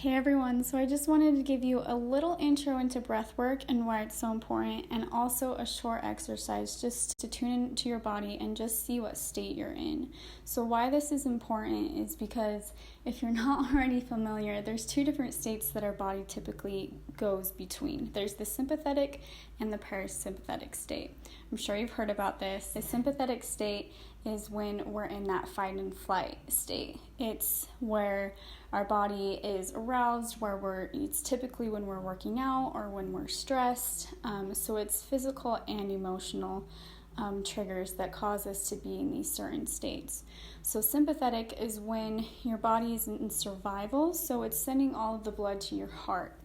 Hey everyone, so I just wanted to give you a little intro into breath work and why it's so important, and also a short exercise just to tune into your body and just see what state you're in. So why this is important is because if you're not already familiar, there's two different states that our body typically goes between. There's the sympathetic and the parasympathetic state. I'm sure you've heard about this. The sympathetic state is when we're in that fight and flight state. It's where our body is aroused, it's typically when we're working out or when we're stressed. So it's physical and emotional triggers that cause us to be in these certain states. So sympathetic is when your body is in survival, so it's sending all of the blood to your heart.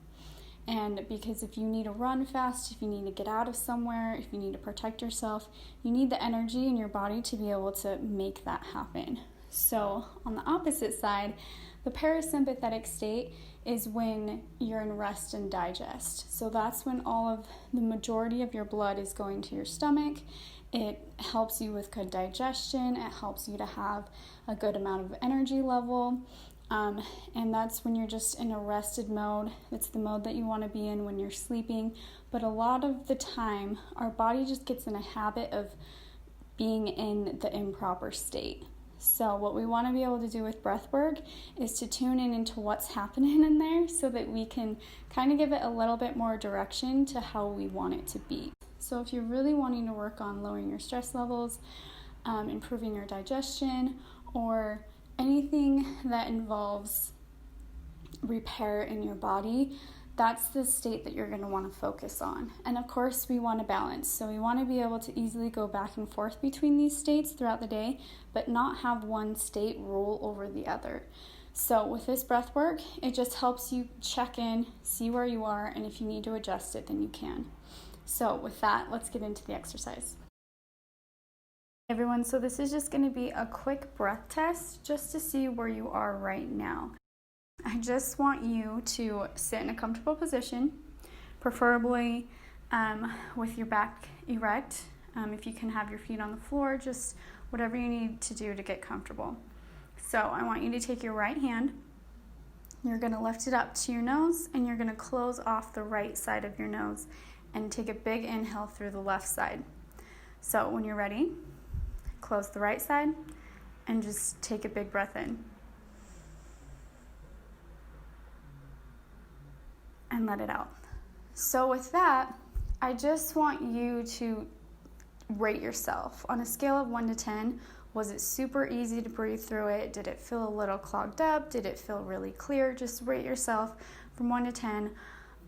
And because if you need to run fast, if you need to get out of somewhere, if you need to protect yourself, you need the energy in your body to be able to make that happen. So on the opposite side, the parasympathetic state is when you're in rest and digest. So that's when the majority of your blood is going to your stomach. It helps you with good digestion. It helps you to have a good amount of energy level. And that's when you're just in a rested mode. It's the mode that you want to be in when you're sleeping. But a lot of the time, our body just gets in a habit of being in the improper state. So what we want to be able to do with breath work is to tune in into what's happening in there so that we can kind of give it a little bit more direction to how we want it to be. So if you're really wanting to work on lowering your stress levels, improving your digestion, or anything that involves repair in your body, that's the state that you're going to want to focus on. And of course, we want to balance. So we want to be able to easily go back and forth between these states throughout the day, but not have one state rule over the other. So with this breath work, it just helps you check in, see where you are, and if you need to adjust it, then you can. So with that, let's get into the exercise. Hey everyone, so this is just going to be a quick breath test just to see where you are right now. I just want you to sit in a comfortable position, preferably with your back erect. If you can have your feet on the floor, just whatever you need to do to get comfortable. So I want you to take your right hand, you're going to lift it up to your nose, and you're going to close off the right side of your nose and take a big inhale through the left side. So when you're ready, close the right side and just take a big breath in. And let it out. So with that, I just want you to rate yourself. On a scale of 1 to 10, was it super easy to breathe through it? Did it feel a little clogged up? Did it feel really clear? Just rate yourself from 1 to 10,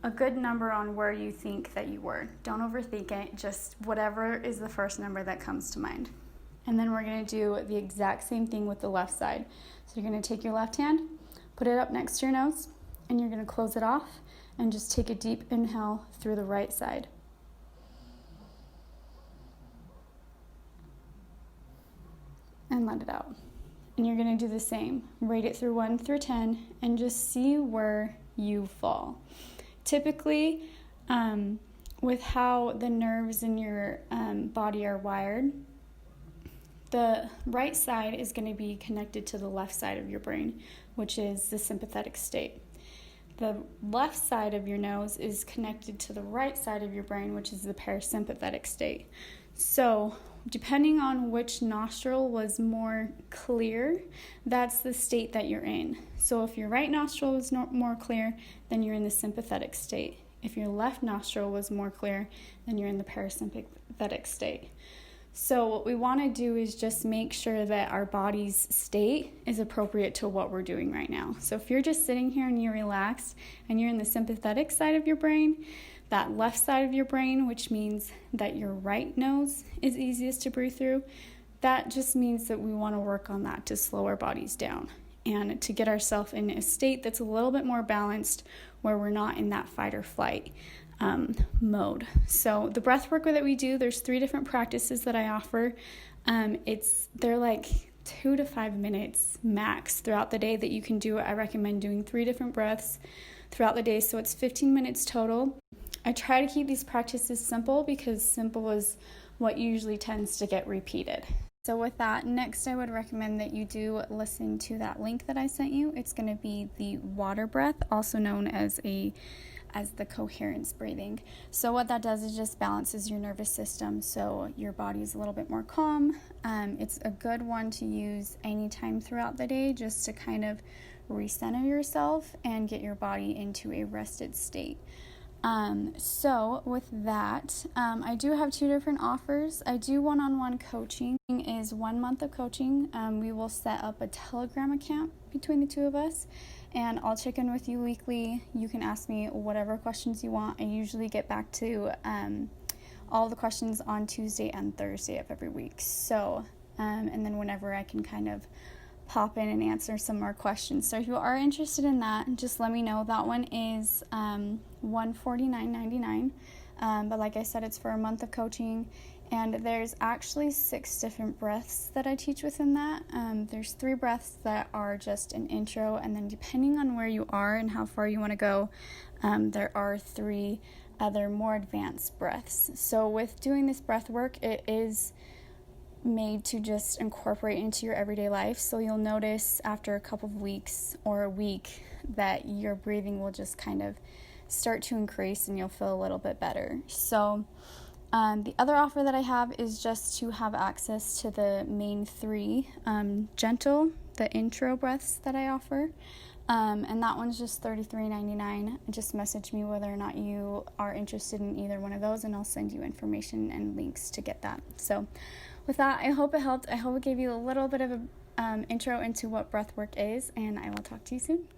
a good number on where you think that you were. Don't overthink it, just whatever is the first number that comes to mind. And then we're going to do the exact same thing with the left side. So you're going to take your left hand, put it up next to your nose, and you're going to close it off and just take a deep inhale through the right side. And let it out. And you're going to do the same. Rate it through 1 through 10 and just see where you fall. Typically, with how the nerves in your body are wired, the right side is going to be connected to the left side of your brain, which is the sympathetic state. The left side of your nose is connected to the right side of your brain, which is the parasympathetic state. So depending on which nostril was more clear, that's the state that you're in. So if your right nostril was more clear, then you're in the sympathetic state. If your left nostril was more clear, then you're in the parasympathetic state. So what we want to do is just make sure that our body's state is appropriate to what we're doing right now. So if you're just sitting here and you're relaxed and you're in the sympathetic side of your brain, that left side of your brain, which means that your right nose is easiest to breathe through, that just means that we want to work on that to slow our bodies down and to get ourselves in a state that's a little bit more balanced where we're not in that fight or flight mode. So the breath work that we do, there's 3 different practices that I offer. They're like 2 to 5 minutes max throughout the day that you can do it. I recommend doing 3 different breaths throughout the day, so it's 15 minutes total. I try to keep these practices simple because simple is what usually tends to get repeated. So with that, next I would recommend that you do listen to that link that I sent you. It's going to be the water breath, also known as the coherence breathing. So what that does is just balances your nervous system so your body is a little bit more calm. It's a good one to use anytime throughout the day just to kind of recenter yourself and get your body into a rested state. So with that, I do have 2 different offers. I do one-on-one coaching is 1 month of coaching. We will set up a Telegram account between the 2 of us, and I'll check in with you weekly. You can ask me whatever questions you want. I usually get back to all the questions on Tuesday and Thursday of every week. So, and then whenever I can kind of pop in and answer some more questions. So if you are interested in that, just let me know. That one is $149.99. But like I said, it's for a month of coaching, and there's actually 6 different breaths that I teach within that. There's 3 breaths that are just an intro, and then depending on where you are and how far you want to go, there are 3 other more advanced breaths. So with doing this breath work, it is made to just incorporate into your everyday life. So you'll notice after a couple of weeks or a week that your breathing will just kind of start to increase and you'll feel a little bit better. So the other offer that I have is just to have access to the main 3 gentle, the intro breaths that I offer. And that one's just $33.99. Just message me whether or not you are interested in either one of those, and I'll send you information and links to get that. So with that, I hope it helped. I hope it gave you a little bit of an intro into what breathwork is, and I will talk to you soon.